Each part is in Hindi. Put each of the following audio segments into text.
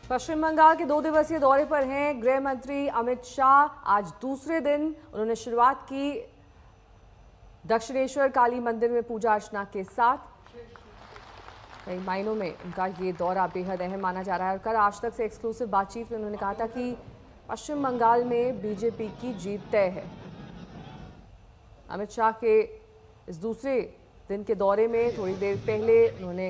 पश्चिम बंगाल के 2 दिवसीय दौरे पर हैं गृह मंत्री अमित शाह। आज दूसरे दिन उन्होंने शुरुआत की दक्षिणेश्वर काली मंदिर में पूजा अर्चना के साथ। कई मायनों में उनका ये दौरा बेहद अहम माना जा रहा है। और कल आज तक से एक्सक्लूसिव बातचीत में उन्होंने कहा था कि पश्चिम बंगाल में बीजेपी की जीत तय है। अमित शाह के इस दूसरे दिन के दौरे में थोड़ी देर पहले उन्होंने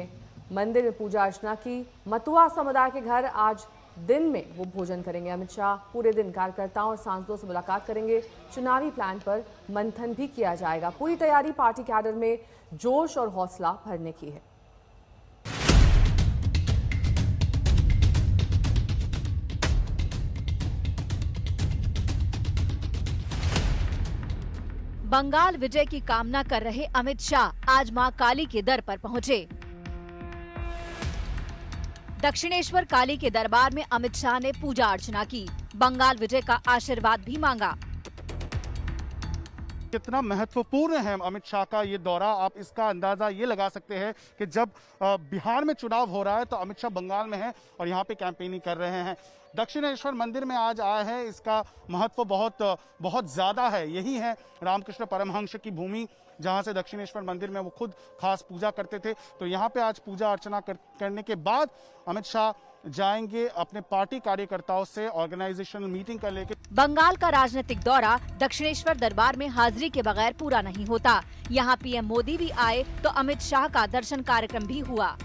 मंदिर में पूजा अर्चना की। मतुआ समुदाय के घर आज दिन में वो भोजन करेंगे। अमित शाह पूरे दिन कार्यकर्ताओं और सांसदों से मुलाकात करेंगे। चुनावी प्लान पर मंथन भी किया जाएगा। पूरी तैयारी पार्टी कैडर में जोश और हौसला भरने की है। बंगाल विजय की कामना कर रहे अमित शाह आज मां काली के दर पर पहुंचे। दक्षिणेश्वर काली के दरबार में अमित शाह ने पूजा अर्चना की। बंगाल विजय का आशीर्वाद भी मांगा। कितना महत्वपूर्ण है अमित शाह का ये दौरा, आप इसका अंदाजा ये लगा सकते हैं कि जब बिहार में चुनाव हो रहा है तो अमित शाह बंगाल में है और यहाँ पे कैंपेनिंग कर रहे हैं। दक्षिणेश्वर मंदिर में आज आए हैं, इसका महत्व बहुत ज्यादा है। यही है रामकृष्ण परमहंस की भूमि, जहां से दक्षिणेश्वर मंदिर में वो खुद खास पूजा करते थे। तो यहाँ पे आज पूजा अर्चना करने के बाद अमित शाह जाएंगे अपने पार्टी कार्यकर्ताओं से ऑर्गेनाइजेशनल मीटिंग कर लेके। बंगाल का राजनीतिक दौरा दक्षिणेश्वर दरबार में हाजिरी के बगैर पूरा नहीं होता। यहाँ पीएम मोदी भी आए तो अमित शाह का दर्शन कार्यक्रम भी हुआ।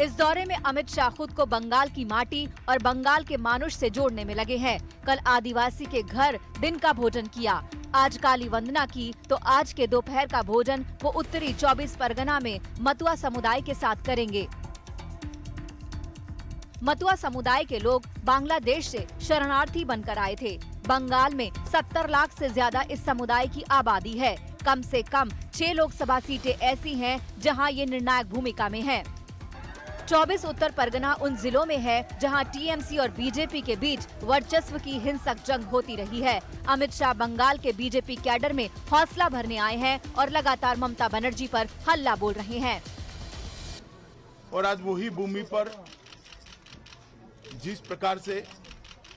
इस दौरे में अमित शाह खुद को बंगाल की माटी और बंगाल के मानुष से जोड़ने में लगे हैं। कल आदिवासी के घर दिन का भोजन किया, आज काली वंदना की, तो आज के दोपहर का भोजन वो उत्तरी 24 परगना में मतुआ समुदाय के साथ करेंगे। मतुआ समुदाय के लोग बांग्लादेश से शरणार्थी बनकर आए थे। बंगाल में 70 लाख से ज्यादा इस समुदाय की आबादी है। कम से कम 6 लोकसभा सीटें ऐसी हैं जहां ये निर्णायक भूमिका में हैं। 24 उत्तर परगना उन जिलों में है जहां टीएमसी और बीजेपी के बीच वर्चस्व की हिंसक जंग होती रही है। अमित शाह बंगाल के बीजेपी कैडर में हौसला भरने आए हैं और लगातार ममता बनर्जी पर हल्ला बोल रहे हैं। और आज वही भूमि पर जिस प्रकार से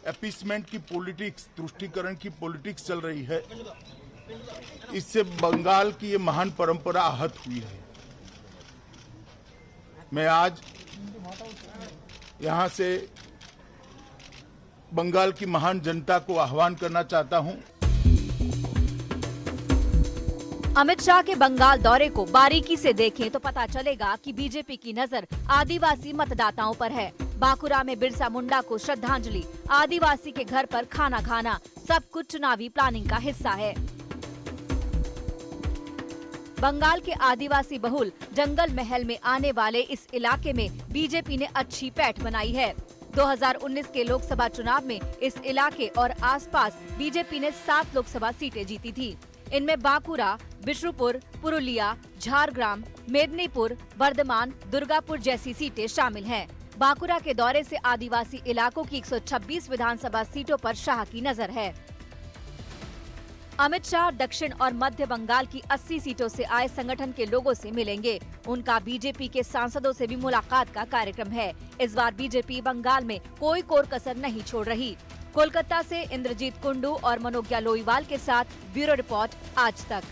अपीसमेंट की पॉलिटिक्स, तुष्टीकरण की पॉलिटिक्स चल रही है, इससे बंगाल की ये महान परंपरा आहत हुई है। मैं आज यहां से बंगाल की महान जनता को आह्वान करना चाहता हूं। अमित शाह के बंगाल दौरे को बारीकी से देखें तो पता चलेगा कि बीजेपी की नजर आदिवासी मतदाताओं पर है। बांकुरा में बिरसा मुंडा को श्रद्धांजलि, आदिवासी के घर पर खाना खाना, सब कुछ चुनावी प्लानिंग का हिस्सा है। बंगाल के आदिवासी बहुल जंगल महल में आने वाले इस इलाके में बीजेपी ने अच्छी पैठ बनाई है। 2019 के लोकसभा चुनाव में इस इलाके और आसपास बीजेपी ने 7 लोकसभा सीटें जीती थी। इनमें बांकुरा, बिष्णुपुर, पुरुलिया, झारग्राम, मेदिनीपुर, बर्धमान, दुर्गापुर जैसी सीटें शामिल हैं। बांकुरा के दौरे से आदिवासी इलाकों की 126 विधानसभा सीटों पर शाह की नजर है। अमित शाह दक्षिण और मध्य बंगाल की 80 सीटों से आए संगठन के लोगों से मिलेंगे। उनका बीजेपी के सांसदों से भी मुलाकात का कार्यक्रम है। इस बार बीजेपी बंगाल में कोई कोर कसर नहीं छोड़ रही। कोलकाता से इंद्रजीत कुंडू और मनोज्ञा लोईवाल के साथ ब्यूरो रिपोर्ट आज तक।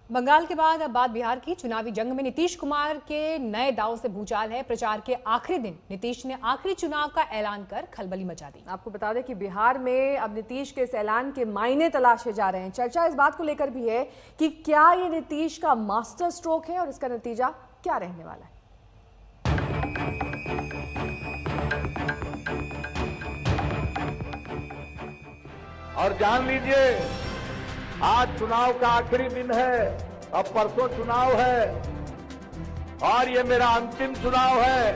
बंगाल के बाद अब बात बिहार की। चुनावी जंग में नीतीश कुमार के नए दांव से भूचाल है। प्रचार के आखिरी दिन नीतीश ने आखिरी चुनाव का ऐलान कर खलबली मचा दी। आपको बता दें कि बिहार में अब नीतीश के इस ऐलान के मायने तलाशे जा रहे हैं। चर्चा इस बात को लेकर भी है कि क्या ये नीतीश का मास्टर स्ट्रोक है और इसका नतीजा क्या रहने वाला है। और जान लीजिए, आज चुनाव का आखिरी दिन है, अब परसों चुनाव है और ये मेरा अंतिम चुनाव है।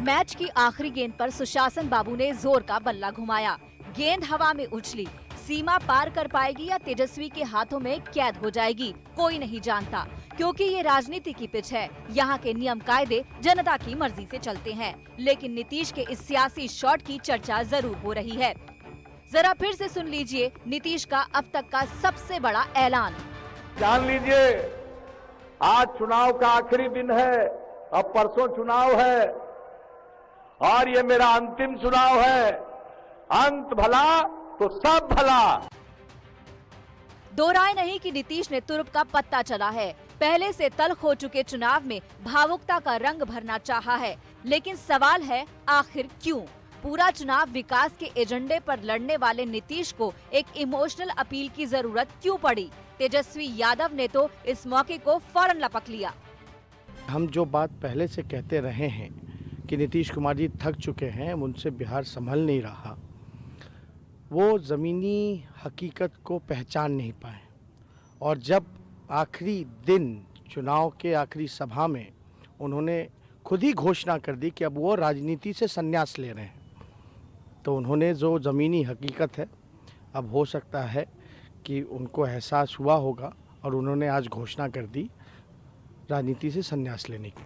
मैच की आखिरी गेंद पर सुशासन बाबू ने जोर का बल्ला घुमाया। गेंद हवा में उछली, सीमा पार कर पाएगी या तेजस्वी के हाथों में कैद हो जाएगी, कोई नहीं जानता। क्योंकि ये राजनीति की पिच है, यहाँ के नियम कायदे जनता की मर्जी से चलते हैं। लेकिन नीतीश के इस सियासी शॉट की चर्चा जरूर हो रही है। जरा फिर से सुन लीजिए नीतीश का अब तक का सबसे बड़ा ऐलान। जान लीजिए, आज चुनाव का आखिरी दिन है, अब परसों चुनाव है और ये मेरा अंतिम चुनाव है। अंत भला तो सब भला। दो राय नहीं कि नीतीश ने तुरुप का पत्ता चला है। पहले से तल्ख हो चुके चुनाव में भावुकता का रंग भरना चाहा है, लेकिन सवाल है आखिर क्यों? पूरा चुनाव विकास के एजेंडे पर लड़ने वाले नीतीश को एक इमोशनल अपील की जरूरत क्यों पड़ी? तेजस्वी यादव ने तो इस मौके को फौरन लपक लिया। हम जो बात पहले से कहते रहे हैं कि नीतीश कुमार जी थक चुके हैं, उनसे बिहार संभल नहीं रहा, वो ज़मीनी हकीकत को पहचान नहीं पाए। और जब आखिरी दिन चुनाव के आखिरी सभा में उन्होंने खुद ही घोषणा कर दी कि अब वो राजनीति से संन्यास ले रहे हैं, तो उन्होंने जो ज़मीनी हकीकत है, अब हो सकता है कि उनको एहसास हुआ होगा और उन्होंने आज घोषणा कर दी राजनीति से संन्यास लेने की।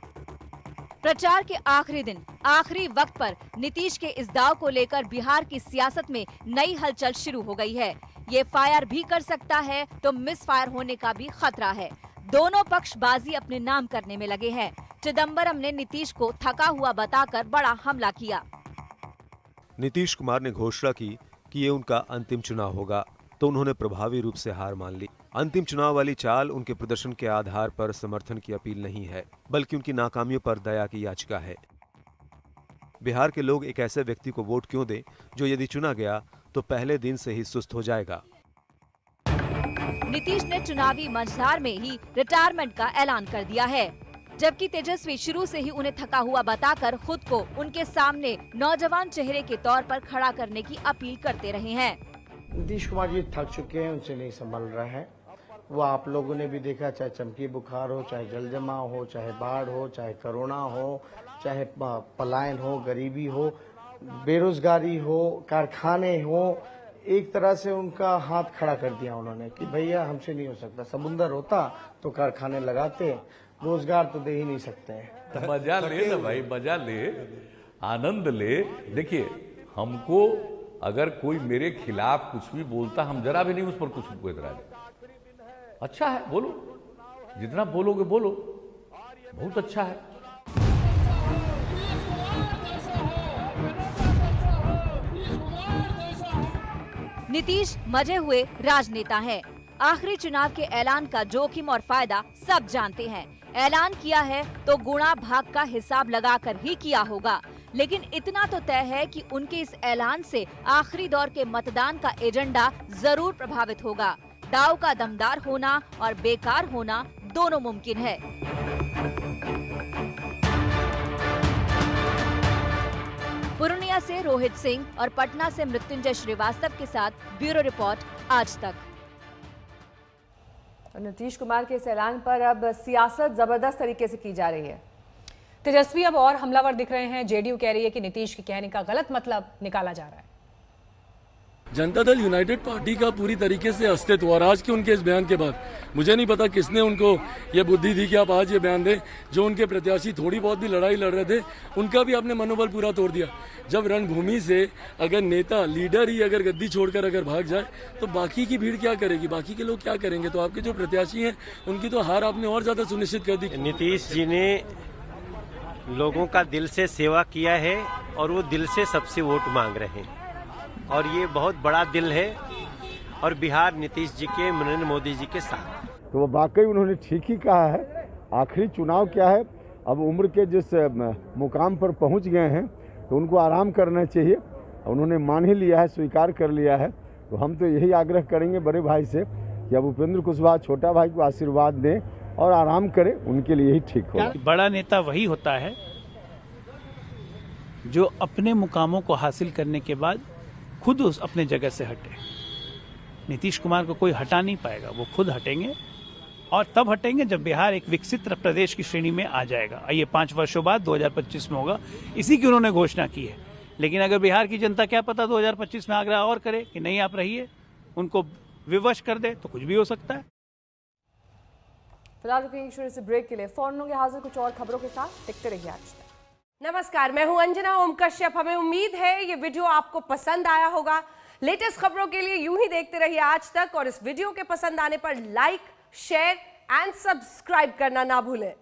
प्रचार के आखिरी दिन, आखिरी वक्त पर नीतीश के इस दाव को लेकर बिहार की सियासत में नई हलचल शुरू हो गई है। ये फायर भी कर सकता है तो मिस फायर होने का भी खतरा है। दोनों पक्ष बाजी अपने नाम करने में लगे हैं। चिदम्बरम ने नीतीश को थका हुआ बताकर बड़ा हमला किया। नीतीश कुमार ने घोषणा की कि ये उनका अंतिम चुनाव होगा, तो उन्होंने प्रभावी रूप से हार मान ली। अंतिम चुनाव वाली चाल उनके प्रदर्शन के आधार पर समर्थन की अपील नहीं है, बल्कि उनकी नाकामियों पर दया की याचिका है। बिहार के लोग एक ऐसे व्यक्ति को वोट क्यों दें जो यदि चुना गया तो पहले दिन से ही सुस्त हो जाएगा। नीतीश ने चुनावी मंचधार में ही रिटायरमेंट का ऐलान कर दिया है, जबकि तेजस्वी शुरू से ही उन्हें थका हुआ बताकर खुद को उनके सामने नौजवान चेहरे के तौर पर खड़ा करने की अपील करते रहे हैं। नीतीश कुमार जी थक चुके हैं, उनसे नहीं संभल रहा है। वो आप लोगों ने भी देखा, चाहे चमकी बुखार हो, चाहे जल जमाव हो, चाहे बाढ़ हो, चाहे कोरोना हो, चाहे पलायन हो, गरीबी हो, बेरोजगारी हो, कारखाने हो, एक तरह से उनका हाथ खड़ा कर दिया उन्होंने कि भैया हमसे नहीं हो सकता। समुंदर होता तो कारखाने लगाते, रोजगार तो दे ही नहीं सकते हैं। मजा ले ना भाई, मजा ले, आनंद ले। देखिए, हमको अगर कोई मेरे खिलाफ कुछ भी बोलता, हम जरा भी नहीं उस पर कुछ एतराज। अच्छा है, बोलो, जितना बोलोगे बोलो, बहुत अच्छा है। नीतीश मजे हुए राजनेता हैं। आखिरी चुनाव के ऐलान का जोखिम और फायदा सब जानते हैं। ऐलान किया है तो गुणा भाग का हिसाब लगाकर ही किया होगा, लेकिन इतना तो तय है कि उनके इस ऐलान से आखिरी दौर के मतदान का एजेंडा जरूर प्रभावित होगा। दाव का दमदार होना और बेकार होना दोनों मुमकिन है। पूर्णिया से रोहित सिंह और पटना से मृत्युंजय श्रीवास्तव के साथ ब्यूरो रिपोर्ट आज तक। नीतीश कुमार के इस ऐलान पर अब सियासत जबरदस्त तरीके से की जा रही है। तेजस्वी अब और हमलावर दिख रहे हैं। जेडीयू कह रही है कि नीतीश के कहने का गलत मतलब निकाला जा रहा है। जनता दल यूनाइटेड पार्टी का पूरी तरीके से अस्तित्व, और आज के उनके इस बयान के बाद मुझे नहीं पता किसने उनको ये बुद्धि दी कि आप आज ये बयान दें। जो उनके प्रत्याशी थोड़ी बहुत भी लड़ाई लड़ रहे थे, उनका भी आपने मनोबल पूरा तोड़ दिया। जब रणभूमि से अगर नेता, लीडर ही अगर गद्दी छोड़कर अगर भाग जाए तो बाकी की भीड़ क्या करेगी, बाकी के लोग क्या करेंगे? तो आपके जो प्रत्याशी हैं उनकी तो हार आपने और ज्यादा सुनिश्चित कर दी। नीतीश जी ने लोगों का दिल से सेवा किया है और वो दिल से सबसे वोट मांग रहे हैं, और ये बहुत बड़ा दिल है, और बिहार नीतीश जी के, नरेंद्र मोदी जी के साथ। तो वो वाकई उन्होंने ठीक ही कहा है। आखिरी चुनाव क्या है, अब उम्र के जिस मुकाम पर पहुंच गए हैं तो उनको आराम करना चाहिए। उन्होंने मान ही लिया है, स्वीकार कर लिया है। तो हम तो यही आग्रह करेंगे बड़े भाई से कि अब उपेंद्र कुशवाहा छोटा भाई को आशीर्वाद दें और आराम करें, उनके लिए ही ठीक होगा। बड़ा नेता वही होता है जो अपने मुकामों को हासिल करने के बाद खुद उस अपने जगह से हटे। नीतीश कुमार को कोई हटा नहीं पाएगा, वो खुद हटेंगे, और तब हटेंगे जब बिहार एक विकसित प्रदेश की श्रेणी में आ जाएगा। ये 5 वर्षों बाद 2025 में होगा, इसी की उन्होंने घोषणा की है। लेकिन अगर बिहार की जनता क्या पता 2025 में आग्रह और करे कि नहीं आप रहिए, उनको विवश कर दे, तो कुछ भी हो सकता है। फिलहाल रुकेंगे छोटे से ब्रेक के लिए। फौरन होंगे हाजिर कुछ और खबरों के साथ। देखते रहिए आज तक। नमस्कार, मैं हूं अंजना ओम कश्यप। हमें उम्मीद है ये वीडियो आपको पसंद आया होगा। लेटेस्ट खबरों के लिए यूं ही देखते रहिए आज तक, और इस वीडियो के पसंद आने पर लाइक, शेयर, एंड सब्सक्राइब करना ना भूलें।